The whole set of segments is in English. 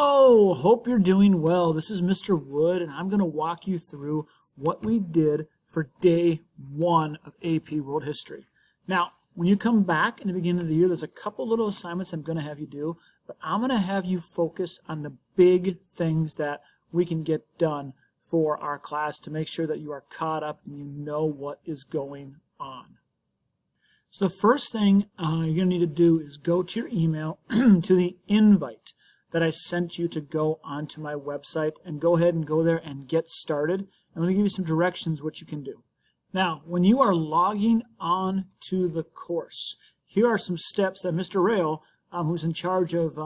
Hello, hope you're doing well. This is Mr. Wood, and I'm going to walk you through what we did for day 1 of AP World History. Now, when you come back in the beginning of the year, there's a couple little assignments I'm going to have you do, but I'm going to have you focus on the big things that we can get done for our class to make sure that you are caught up and you know what is going on. So the first thing you're going to need to do is go to your email to the invite that I sent you to go onto my website, and go ahead and go there and get started. And let me give you some directions what you can do. Now, when you are logging on to the course, here are some steps that Mr. Rail, who's in charge of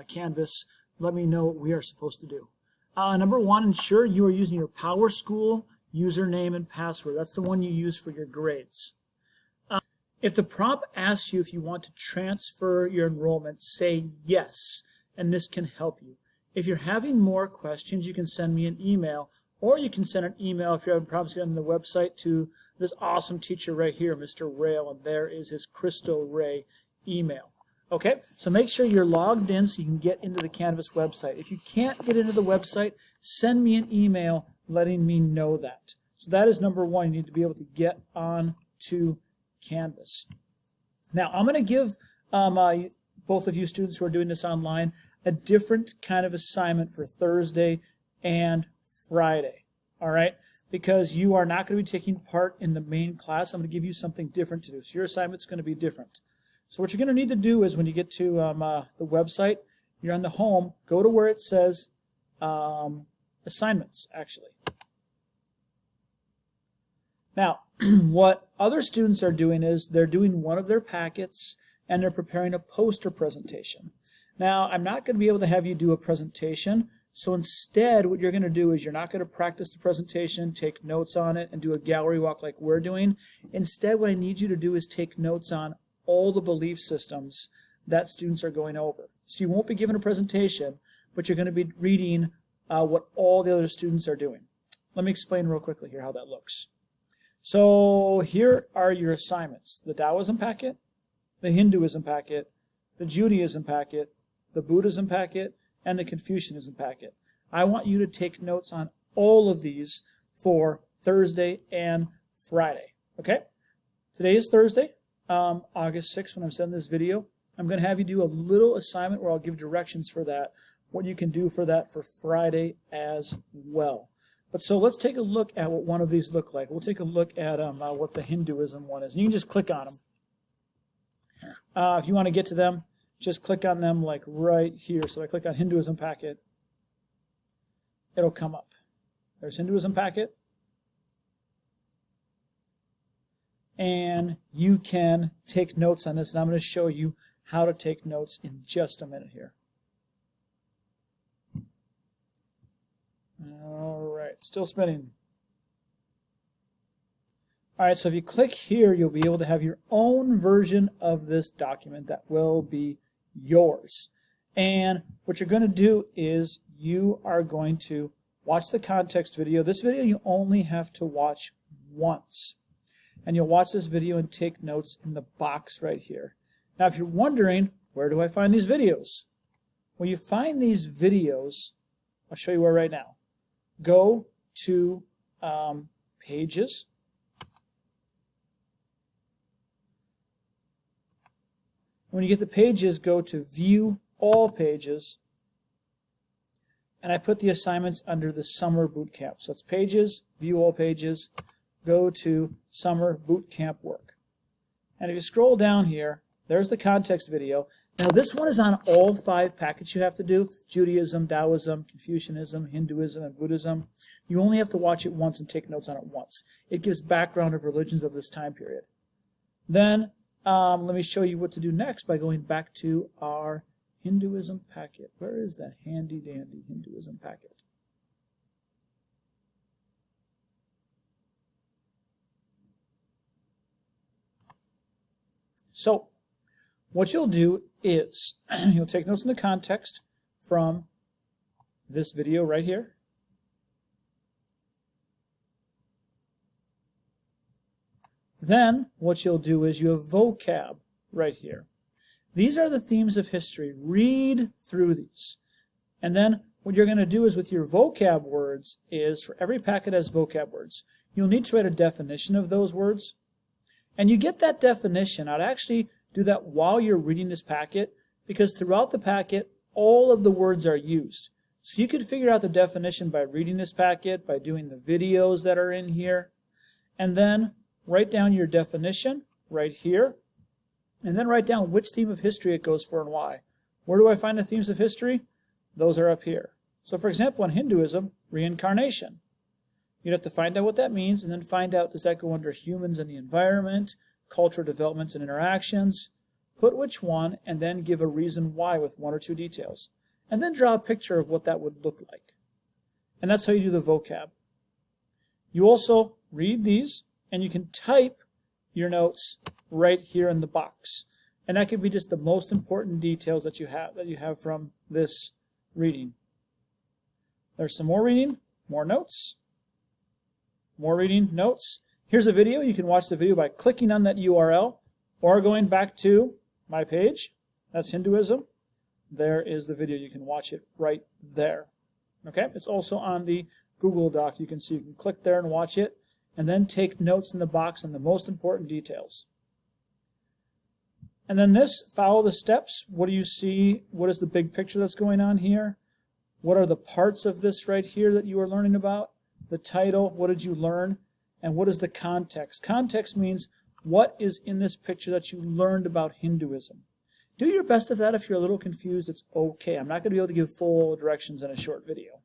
Canvas, let me know what we are supposed to do. Number 1, ensure you are using your PowerSchool username and password. That's the one you use for your grades. If the prompt asks you if you want to transfer your enrollment, say yes, and this can help you. If you're having more questions, you can send me an email, or you can send an email if you're having problems getting on the website to this awesome teacher right here, Mr. Rail, and there is his Crystal Ray email. Okay, so make sure you're logged in so you can get into the Canvas website. If you can't get into the website, send me an email letting me know that. So that is number 1. You need to be able to get on to Canvas. Now, I'm going to give both of you students who are doing this online a different kind of assignment for Thursday and Friday, all right? Because you are not going to be taking part in the main class, I'm going to give you something different to do. So your assignment's going to be different. So what you're going to need to do is when you get to the website, you're on the home, go to where it says assignments, actually. Now, what other students are doing is they're doing one of their packets and they're preparing a poster presentation. Now, I'm not going to be able to have you do a presentation, so instead what you're going to do is you're not going to practice the presentation, take notes on it, and do a gallery walk like we're doing. Instead, what I need you to do is take notes on all the belief systems that students are going over. So you won't be given a presentation, but you're going to be reading what all the other students are doing. Let me explain real quickly here how that looks. So here are your assignments: the Taoism packet, the Hinduism packet, the Judaism packet, the Buddhism packet, and the Confucianism packet. I want you to take notes on all of these for Thursday and Friday. Okay? Today is Thursday, August 6th, when I'm sending this video. I'm going to have you do a little assignment where I'll give directions for that, what you can do for that for Friday as well. But so let's take a look at what one of these look like. We'll take a look at what the Hinduism one is. And you can just click on them. If you want to get to them, just click on them like right here. So I click on Hinduism packet. It'll come up. There's Hinduism packet. And you can take notes on this. And I'm going to show you how to take notes in just a minute here. All right, still spinning. All right, so if you click here, you'll be able to have your own version of this document that will be yours. And what you're going to do is you are going to watch the context video. This video you only have to watch once. And you'll watch this video and take notes in the box right here. Now, if you're wondering, where do I find these videos? Well, you find these videos, I'll show you where right now. Go to Pages. When you get the Pages, go to View All Pages. And I put the assignments under the Summer Boot Camp. So it's Pages, View All Pages, go to Summer Boot Camp Work. And if you scroll down here, there's the context video. Now this one is on all 5 packets you have to do: Judaism, Taoism, Confucianism, Hinduism, and Buddhism. You only have to watch it once and take notes on it once. It gives background of religions of this time period. Then let me show you what to do next by going back to our Hinduism packet. Where is that handy dandy Hinduism packet? So what you'll do is you'll take notes in the context from this video right here. Then what you'll do is you have vocab right here. These are the themes of history. Read through these. And then what you're going to do is with your vocab words is, for every packet has vocab words, you'll need to write a definition of those words. And you get that definition. I'd actually do that while you're reading this packet, because throughout the packet, all of the words are used. So you could figure out the definition by reading this packet, by doing the videos that are in here, and then write down your definition right here, and then write down which theme of history it goes for and why. Where do I find the themes of history? Those are up here. So for example, in Hinduism, reincarnation. You'd have to find out what that means, and then find out, does that go under humans and the environment, cultural developments and interactions? Put which one, and then give a reason why with 1 or 2 details. And then draw a picture of what that would look like. And that's how you do the vocab. You also read these, and you can type your notes right here in the box. And that could be just the most important details that you have from this reading. There's some more reading, more notes, more reading, notes. Here's a video. You can watch the video by clicking on that URL or going back to my page. That's Hinduism. There is the video. You can watch it right there. Okay? It's also on the Google Doc. You can see, you can click there and watch it, and then take notes in the box on the most important details. And then this, follow the steps. What do you see? What is the big picture that's going on here? What are the parts of this right here that you are learning about? The title, what did you learn? And what is the context? Context means what is in this picture that you learned about Hinduism. Do your best of that. If you're a little confused, it's okay. I'm not going to be able to give full directions in a short video.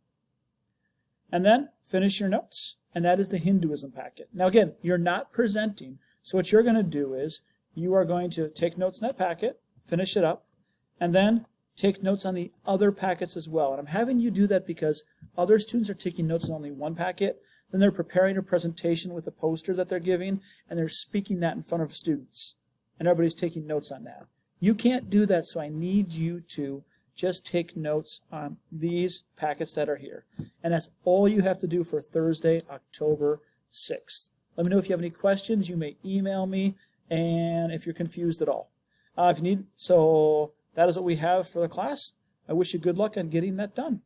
And then finish your notes. And that is the Hinduism packet. Now again, you're not presenting. So what you're going to do is you are going to take notes in that packet, finish it up, and then take notes on the other packets as well. And I'm having you do that because other students are taking notes on only one packet. Then they're preparing a presentation with a poster that they're giving, and they're speaking that in front of students. And everybody's taking notes on that. You can't do that, so I need you to just take notes on these packets that are here. And that's all you have to do for Thursday, October 6th. Let me know if you have any questions. You may email me, and if you're confused at all. If you need, so that is what we have for the class. I wish you good luck on getting that done.